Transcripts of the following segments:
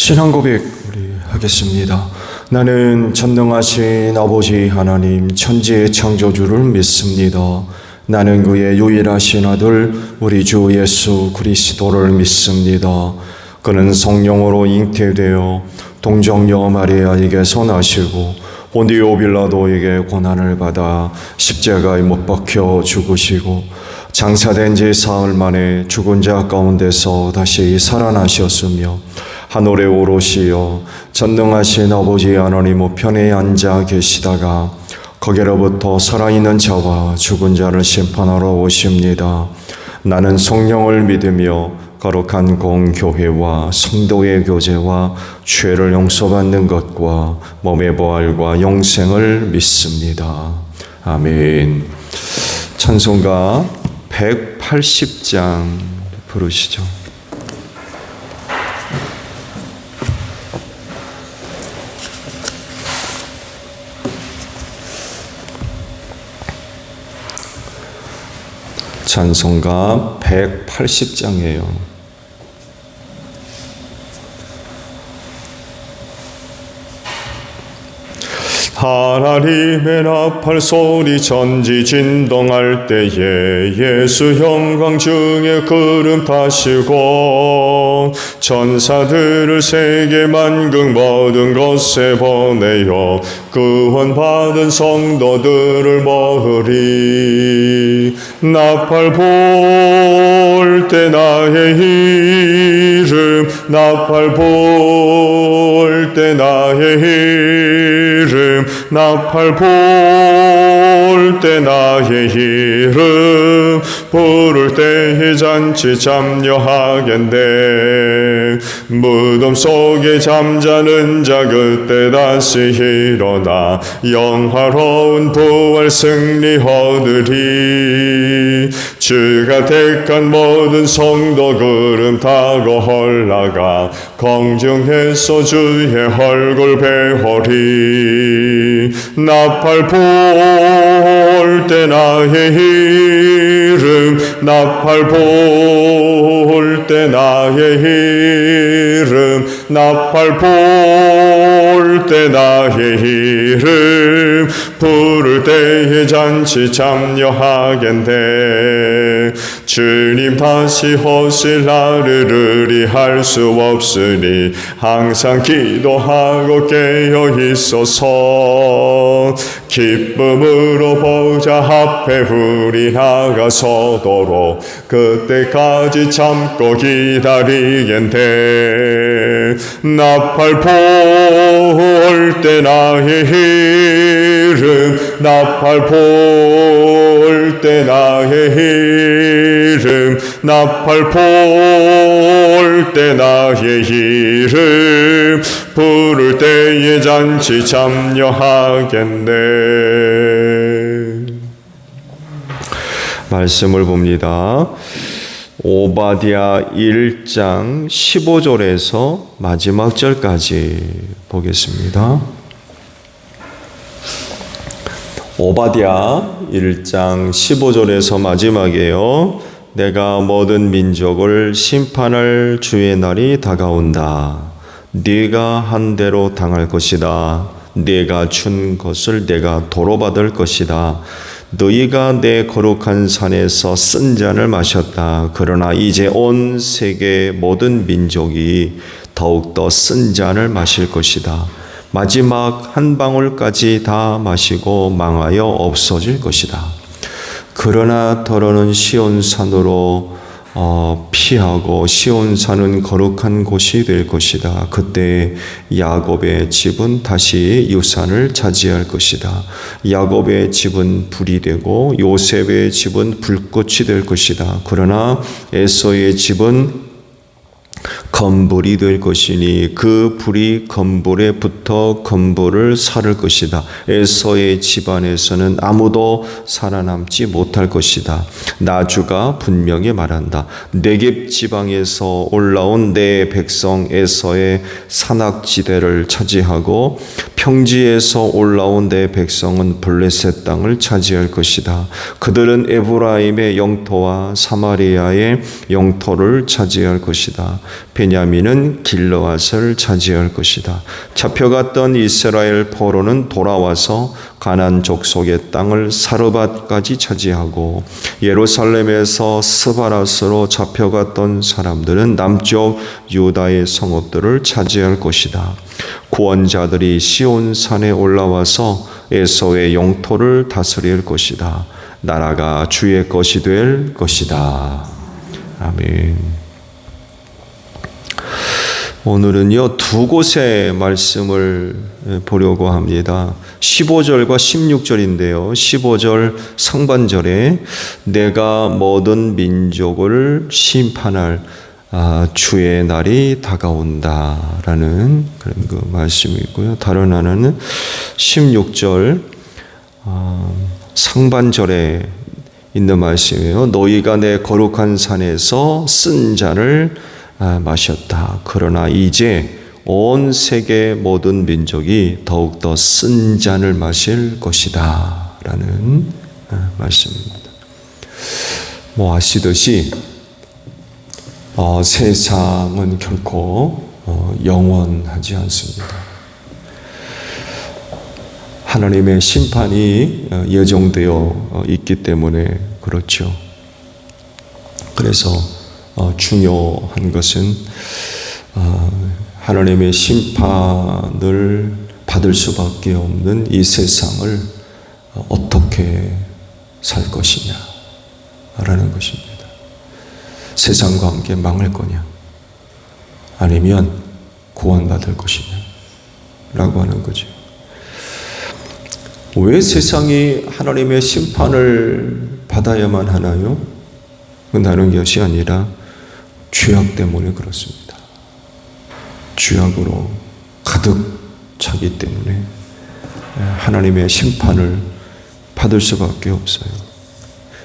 신앙 고백 우리 하겠습니다. 나는 전능하신 아버지 하나님 천지의 창조주를 믿습니다. 나는 그의 유일하신 아들 우리 주 예수 그리스도를 믿습니다. 그는 성령으로 잉태되어 동정녀 마리아에게서 나시고 본디오 빌라도에게 고난을 받아 십자가에 못 박혀 죽으시고 장사된 지 사흘 만에 죽은 자 가운데서 다시 살아나셨으며 하늘에 오르시어 전능하신 아버지 하나님 우편에 앉아 계시다가 거기로부터 살아있는 자와 죽은 자를 심판하러 오십니다. 나는 성령을 믿으며 거룩한 공교회와 성도의 교제와 죄를 용서받는 것과 몸의 부활과 영생을 믿습니다. 아멘. 찬송가 180장 부르시죠. 찬송가 180장이에요. 하나님의 나팔 소리 전지진동할 때에 예수 영광 중에 구름 타시고 천사들을 세계 만국 모든 곳에 보내어 구원받은 성도들을 모으리. 나팔 볼 때 나의 이름, 나팔 볼 때 나의 이름, 나팔 볼 때 나의 이름, 부를 때에 잔치 참여하겠네. 무덤 속에 잠자는 자 그때 다시 일어나 영화로운 부활 승리 얻으리. 주가 택한 모든 성도 구름 타고 올라가 공중에서 주의 얼굴 배우리. 나팔 볼 때 나의 이름, 나팔 볼 때 나의 이름, 나팔 볼 때 나의 이름, 부를 때에 잔치 참여하겠네. 주님 다시 오실 날을 의리할 수 없으니 항상 기도하고 깨어 있어서 기쁨으로 보좌 앞에 우리 나가서도록 그때까지 참고 기다리겠네. 나팔 볼 때 나의 이름, 나팔 볼 때 나의 이름, 나팔 볼 때 나의 이름, 부를 때에 잔치 참여하겠네. 말씀을 봅니다. 오바댜 1장 15절에서 마지막 절까지 보겠습니다. 오바댜 1장 15절에서 마지막이에요. 내가 모든 민족을 심판할 주의 날이 다가온다. 네가 한 대로 당할 것이다. 네가 준 것을 내가 도로받을 것이다. 너희가 내 거룩한 산에서 쓴 잔을 마셨다. 그러나 이제 온 세계 모든 민족이 더욱더 쓴 잔을 마실 것이다. 마지막 한 방울까지 다 마시고 망하여 없어질 것이다. 그러나 더러는 시온산으로 피하고 시온산은 거룩한 곳이 될 것이다. 그때 야곱의 집은 다시 유산을 차지할 것이다. 야곱의 집은 불이 되고 요셉의 집은 불꽃이 될 것이다. 그러나 에서의 집은 건불이 될 것이니 그 불이 건불에 붙어 건불을 사를 것이다. 에서의 집안에서는 아무도 살아남지 못할 것이다. 나주가 분명히 말한다. 네겝 지방에서 올라온 내 백성 에서의 산악지대를 차지하고 평지에서 올라온 내 백성은 블레셋 땅을 차지할 것이다. 그들은 에브라임의 영토와 사마리아의 영토를 차지할 것이다. 베냐민은 길르앗을 차지할 것이다. 잡혀갔던 이스라엘 포로는 돌아와서 가나안 족속의 땅을 사르밧까지 차지하고 예루살렘에서 스바라스로 잡혀갔던 사람들은 남쪽 유다의 성읍들을 차지할 것이다. 구원자들이 시온산에 올라와서 에서의 영토를 다스릴 것이다. 나라가 주의 것이 될 것이다. 아멘. 오늘은요, 두 곳의 말씀을 보려고 합니다. 15절과 16절인데요. 15절 상반절에 내가 모든 민족을 심판할 주의 날이 다가온다 라는 그런 그 말씀이 있고요. 다른 하나는 16절 상반절에 있는 말씀이에요. 너희가 내 거룩한 산에서 쓴 잔을 마셨다. 그러나 이제 온 세계 모든 민족이 더욱더 쓴 잔을 마실 것이다 라는 말씀입니다. 아시듯이 세상은 결코 영원하지 않습니다. 하나님의 심판이 예정되어 있기 때문에 그렇죠. 그래서 중요한 것은 하나님의 심판을 받을 수밖에 없는 이 세상을 어떻게 살 것이냐라는 것입니다. 세상과 함께 망할 거냐 아니면 구원받을 것이냐 라고 하는 거죠. 왜 세상이 하나님의 심판을 받아야만 하나요? 다른 것이 아니라 죄악 때문에 그렇습니다. 죄악으로 가득 차기 때문에 하나님의 심판을 받을 수밖에 없어요.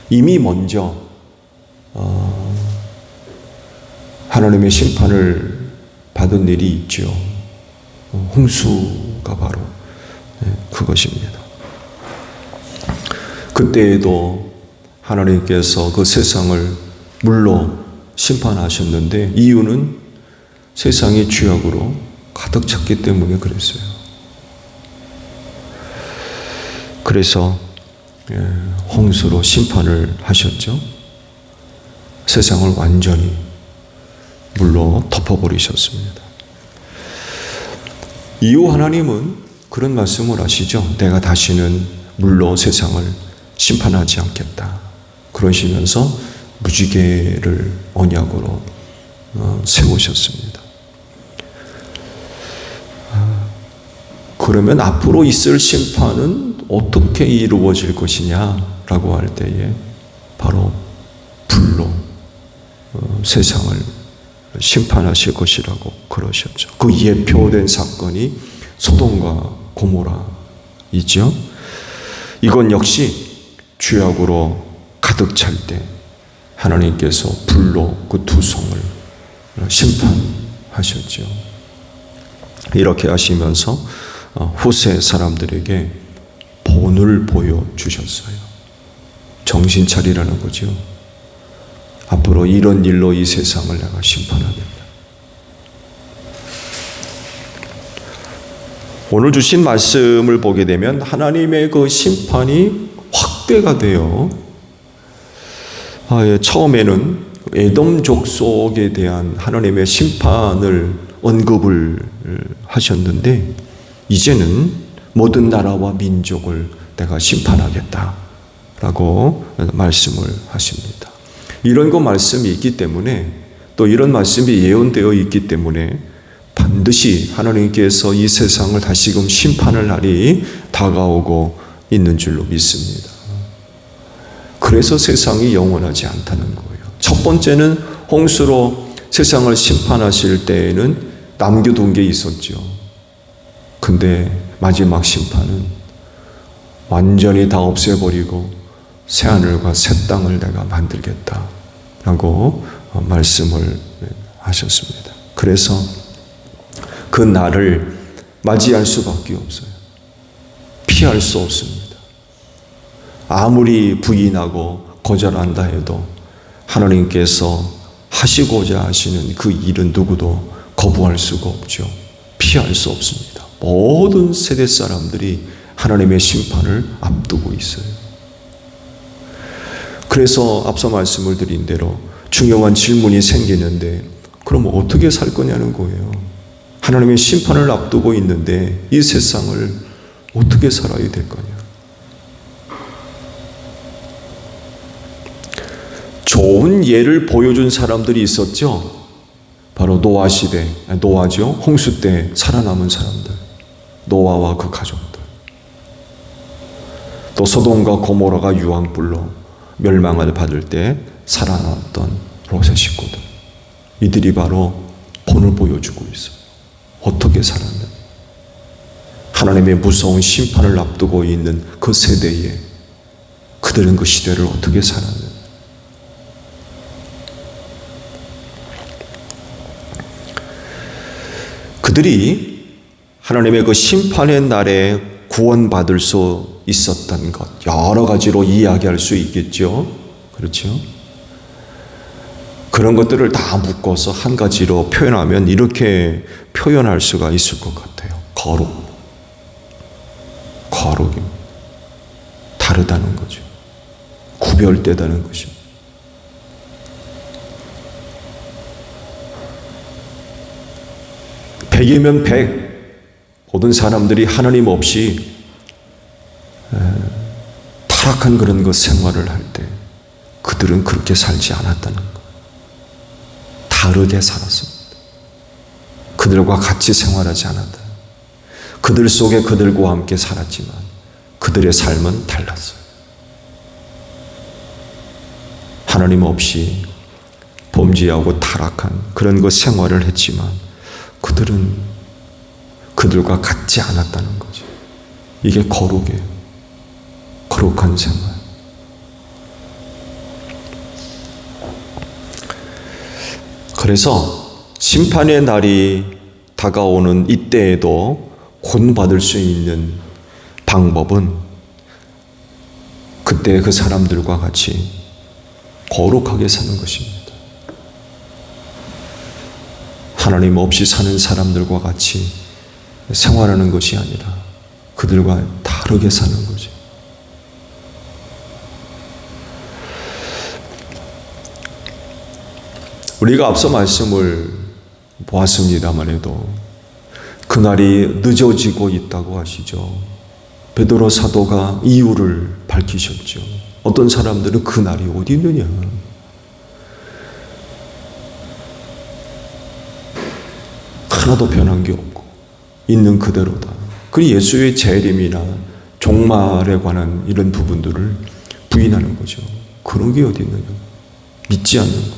이미 먼저 하나님의 심판을 받은 일이 있죠. 홍수가 바로 그것입니다. 그때에도 하나님께서 그 세상을 물로 심판하셨는데 이유는 세상이 죄악으로 가득 찼기 때문에 그랬어요. 그래서 홍수로 심판을 하셨죠. 세상을 완전히 물로 덮어버리셨습니다. 이후 하나님은 그런 말씀을 하시죠. 내가 다시는 물로 세상을 심판하지 않겠다. 그러시면서 무지개를 언약으로 세우셨습니다. 그러면 앞으로 있을 심판은 어떻게 이루어질 것이냐라고 할 때에 바로 불로 세상을 심판하실 것이라고 그러셨죠. 그 예표된 사건이 소돔과 고모라이죠. 이건 역시 죄악으로 가득 찰 때 하나님께서 불로 그 두 성을 심판하셨죠. 이렇게 하시면서 후세 사람들에게 본을 보여주셨어요. 정신 차리라는 거죠. 앞으로 이런 일로 이 세상을 내가 심판하겠다. 오늘 주신 말씀을 보게 되면 하나님의 그 심판이 확대가 돼요. 처음에는 에돔 족속에 대한 하나님의 심판을 언급을 하셨는데 이제는 모든 나라와 민족을 내가 심판하겠다라고 말씀을 하십니다. 이런 그 말씀이 있기 때문에 또 이런 말씀이 예언되어 있기 때문에 반드시 하나님께서 이 세상을 다시금 심판할 날이 다가오고 있는 줄로 믿습니다. 그래서 세상이 영원하지 않다는 거예요. 첫 번째는 홍수로 세상을 심판하실 때에는 남겨둔 게 있었죠. 근데 마지막 심판은 완전히 다 없애버리고 새하늘과 새 땅을 내가 만들겠다라고 말씀을 하셨습니다. 그래서 그 날을 맞이할 수밖에 없어요. 피할 수 없습니다. 아무리 부인하고 거절한다 해도 하나님께서 하시고자 하시는 그 일은 누구도 거부할 수가 없죠. 피할 수 없습니다. 모든 세대 사람들이 하나님의 심판을 앞두고 있어요. 그래서 앞서 말씀을 드린 대로 중요한 질문이 생기는데, 그럼 어떻게 살 거냐는 거예요. 하나님의 심판을 앞두고 있는데 이 세상을 어떻게 살아야 될 거냐. 좋은 예를 보여준 사람들이 있었죠. 바로 노아 시대, 노아죠. 홍수 때 살아남은 사람들, 노아와 그 가족들. 또 소돔과 고모라가 유황불로 멸망을 받을 때 살아남았던 롯의 식구들. 이들이 바로 본을 보여주고 있어요. 어떻게 살았는지. 하나님의 무서운 심판을 앞두고 있는 그 세대에 그들은 그 시대를 어떻게 살았는지. 그들이 하나님의 그 심판의 날에 구원받을 수 있었던 것, 여러 가지로 이야기할 수 있겠죠. 그렇죠? 그런 것들을 다 묶어서 한 가지로 표현하면 이렇게 표현할 수가 있을 것 같아요. 거룩. 거룩입니다. 다르다는 거죠. 구별되다는 것입니다. 백이면 백, 모든 사람들이 하나님 없이 타락한 그런 그 생활을 할 때 그들은 그렇게 살지 않았다는 것. 다르게 살았습니다. 그들과 같이 생활하지 않았다. 그들 속에 그들과 함께 살았지만 그들의 삶은 달랐어요. 하나님 없이 범죄하고 타락한 그런 그 생활을 했지만 그들은 그들과 같지 않았다는 거죠. 이게 거룩이에요. 거룩한 생활. 그래서 심판의 날이 다가오는 이때에도 구원받을 수 있는 방법은 그때 그 사람들과 같이 거룩하게 사는 것입니다. 하나님 없이 사는 사람들과 같이 생활하는 것이 아니라 그들과 다르게 사는 거죠. 우리가 앞서 말씀을 보았습니다만 해도 그날이 늦어지고 있다고 하시죠. 베드로 사도가 이유를 밝히셨죠. 어떤 사람들은 그날이 어디 있느냐. 하나도 변한 게 없고 있는 그대로다. 그 예수의 재림이나 종말에 관한 이런 부분들을 부인하는 거죠. 그런 게 어디 있느냐. 믿지 않는 거.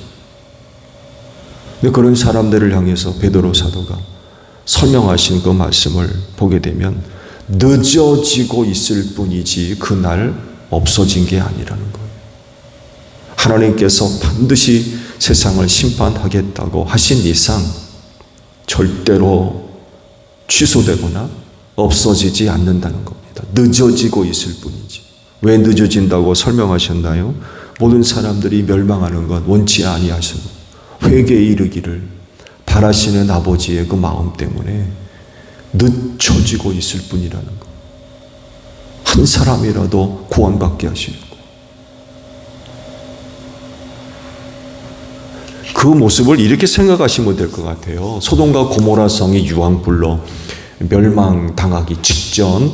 근데 그런 사람들을 향해서 베드로 사도가 설명하신 그 말씀을 보게 되면 늦어지고 있을 뿐이지 그날 없어진 게 아니라는 거예요. 하나님께서 반드시 세상을 심판하겠다고 하신 이상 절대로 취소되거나 없어지지 않는다는 겁니다. 늦어지고 있을 뿐이지. 왜 늦어진다고 설명하셨나요? 모든 사람들이 멸망하는 것 원치 아니하시고 회개에 이르기를 바라시는 아버지의 그 마음 때문에 늦춰지고 있을 뿐이라는 것. 한 사람이라도 구원받게 하시려고. 그 모습을 이렇게 생각하시면 될 것 같아요. 소돔과 고모라 성이 유황불로 멸망당하기 직전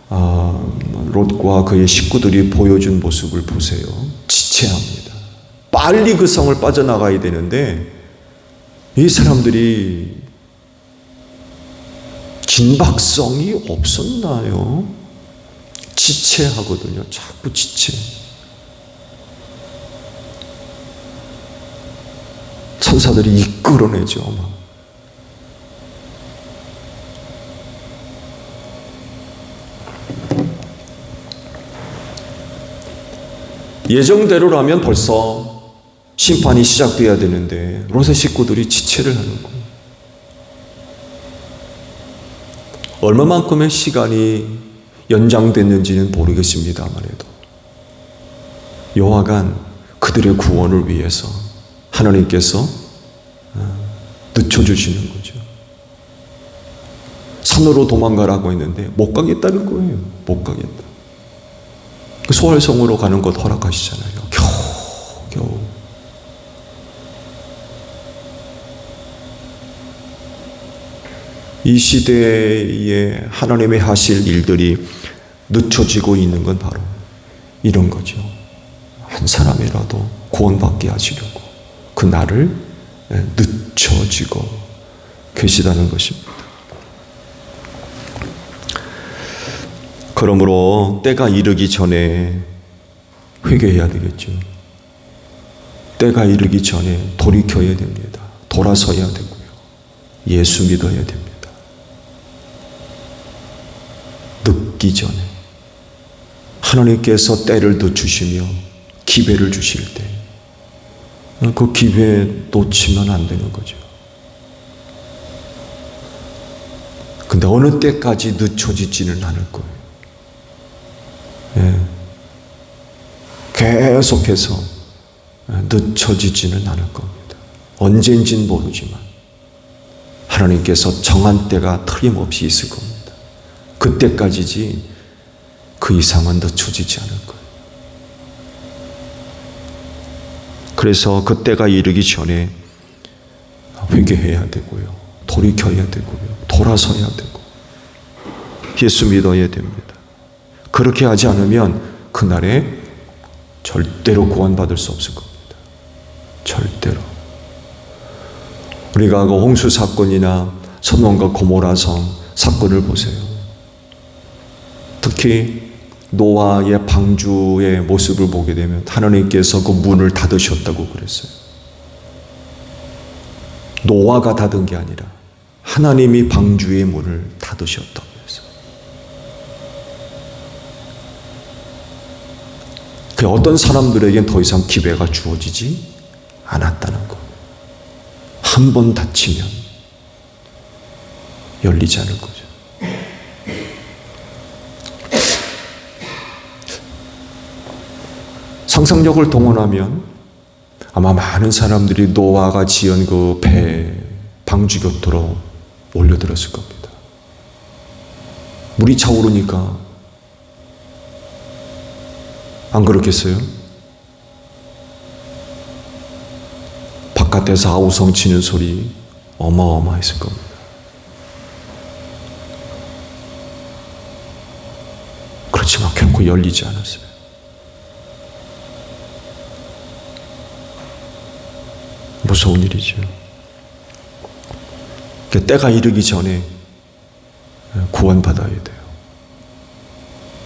롯과 그의 식구들이 보여준 모습을 보세요. 지체합니다. 빨리 그 성을 빠져나가야 되는데 이 사람들이 긴박성이 없었나요? 지체하거든요. 자꾸 지체. 천사들이 이끌어내죠. 막. 예정대로라면 벌써 심판이 시작돼야 되는데 롯의 식구들이 지체를 하는 거예요. 얼마만큼의 시간이 연장됐는지는 모르겠습니다만 해도 여하간 그들의 구원을 위해서 하나님께서 늦춰주시는 거죠. 산으로 도망가라고 했는데 못 가겠다는 거예요. 못 가겠다. 소활성으로 가는 것 허락하시잖아요. 겨우. 이 시대에 하나님이 하실 일들이 늦춰지고 있는 건 바로 이런 거죠. 한 사람이라도 구원받게 하시려고 그 날을 늦춰지고 계시다는 것입니다. 그러므로 때가 이르기 전에 회개해야 되겠죠. 때가 이르기 전에 돌이켜야 됩니다. 돌아서야 되고요. 예수 믿어야 됩니다. 늦기 전에 하나님께서 때를 늦추시며 기회를 주실 때 그 기회 놓치면 안 되는 거죠. 근데 어느 때까지 늦춰지지는 않을 거예요. 계속해서 늦춰지지는 않을 겁니다. 언제인지는 모르지만 하나님께서 정한 때가 틀림없이 있을 겁니다. 그때까지지 그 이상은 늦춰지지 않을 거예요. 그래서 그때가 이르기 전에 회개해야 되고요. 돌이켜야 되고요. 돌아서야 되고 예수 믿어야 됩니다. 그렇게 하지 않으면 그날에 절대로 구원받을 수 없을 겁니다. 절대로. 우리가 그 홍수 사건이나 소돔과 고모라 성 사건을 보세요. 특히 노아의 방주의 모습을 보게 되면 하나님께서 그 문을 닫으셨다고 그랬어요. 노아가 닫은 게 아니라 하나님이 방주의 문을 닫으셨다고 했어요. 그 어떤 사람들에겐 더 이상 기회가 주어지지 않았다는 거. 한 번 닫히면 열리지 않을 거죠. 상상력을 동원하면 아마 많은 사람들이 노아가 지은 그 배 방주 곁으로 몰려들었을 겁니다. 물이 차오르니까 안 그렇겠어요? 바깥에서 아우성 치는 소리 어마어마했을 겁니다. 그렇지만 결코 열리지 않았어요. 무서운 일이죠. 때가 이르기 전에 구원받아야 돼요.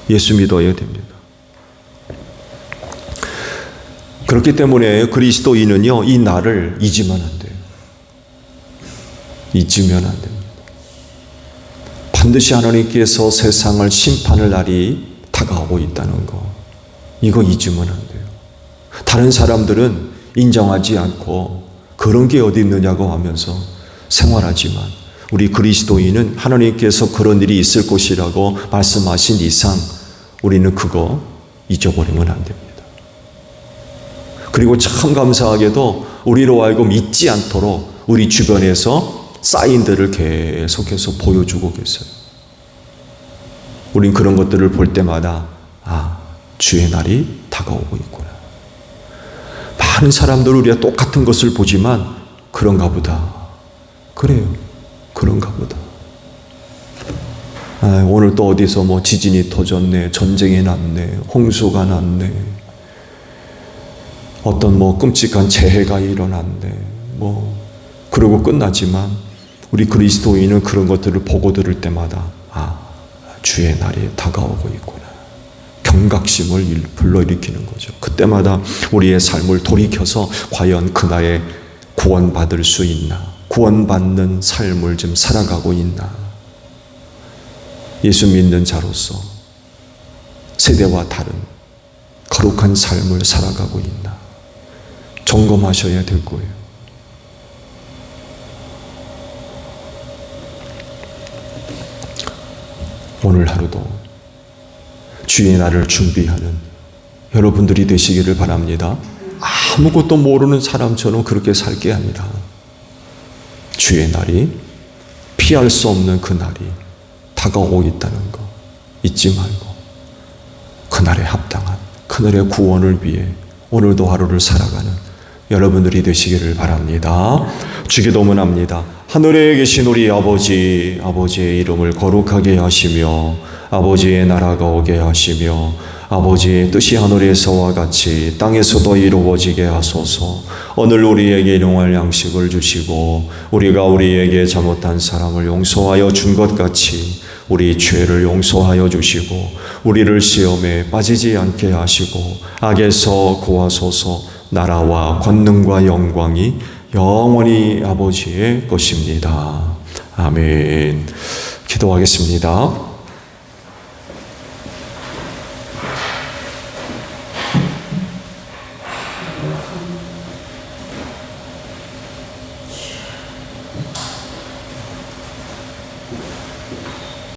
예수 믿어야 됩니다. 그렇기 때문에 그리스도인은요, 이 날을 잊으면 안 돼요. 잊으면 안 됩니다. 반드시 하나님께서 세상을 심판할 날이 다가오고 있다는 거, 이거 잊으면 안 돼요. 다른 사람들은 인정하지 않고 그런 게 어디 있느냐고 하면서 생활하지만 우리 그리스도인은 하나님께서 그런 일이 있을 것이라고 말씀하신 이상 우리는 그거 잊어버리면 안 됩니다. 그리고 참 감사하게도 우리로 하여금 잊지 않도록 우리 주변에서 사인들을 계속해서 보여주고 계세요. 우린 그런 것들을 볼 때마다 주의 날이 다가오고 있구나. 많은 사람들은 우리가 똑같은 것을 보지만 그런가 보다. 그래요. 그런가 보다. 오늘 또 어디서 뭐 지진이 터졌네, 전쟁이 났네, 홍수가 났네, 어떤 뭐 끔찍한 재해가 일어났네, 그러고 끝나지만 우리 그리스도인은 그런 것들을 보고 들을 때마다 주의 날이 다가오고 있구나. 경각심을 불러일으키는 거죠. 그때마다 우리의 삶을 돌이켜서 과연 그날에 구원받을 수 있나, 구원받는 삶을 좀 살아가고 있나, 예수 믿는 자로서 세대와 다른 거룩한 삶을 살아가고 있나 점검하셔야 될 거예요. 오늘 하루도 주의 날을 준비하는 여러분들이 되시기를 바랍니다. 아무것도 모르는 사람처럼 그렇게 살게 합니다. 주의 날이, 피할 수 없는 그 날이 다가오고 있다는 거 잊지 말고 그날에 합당한, 그날의 구원을 위해 오늘도 하루를 살아가는 여러분들이 되시기를 바랍니다. 주기도문합니다. 하늘에 계신 우리 아버지, 아버지의 이름을 거룩하게 하시며 아버지의 나라가 오게 하시며 아버지의 뜻이 하늘에서와 같이 땅에서도 이루어지게 하소서. 오늘 우리에게 일용할 양식을 주시고 우리가 우리에게 잘못한 사람을 용서하여 준 것 같이 우리 죄를 용서하여 주시고 우리를 시험에 빠지지 않게 하시고 악에서 구하소서. 나라와 권능과 영광이 영원히 아버지의 것입니다. 아멘. 기도하겠습니다.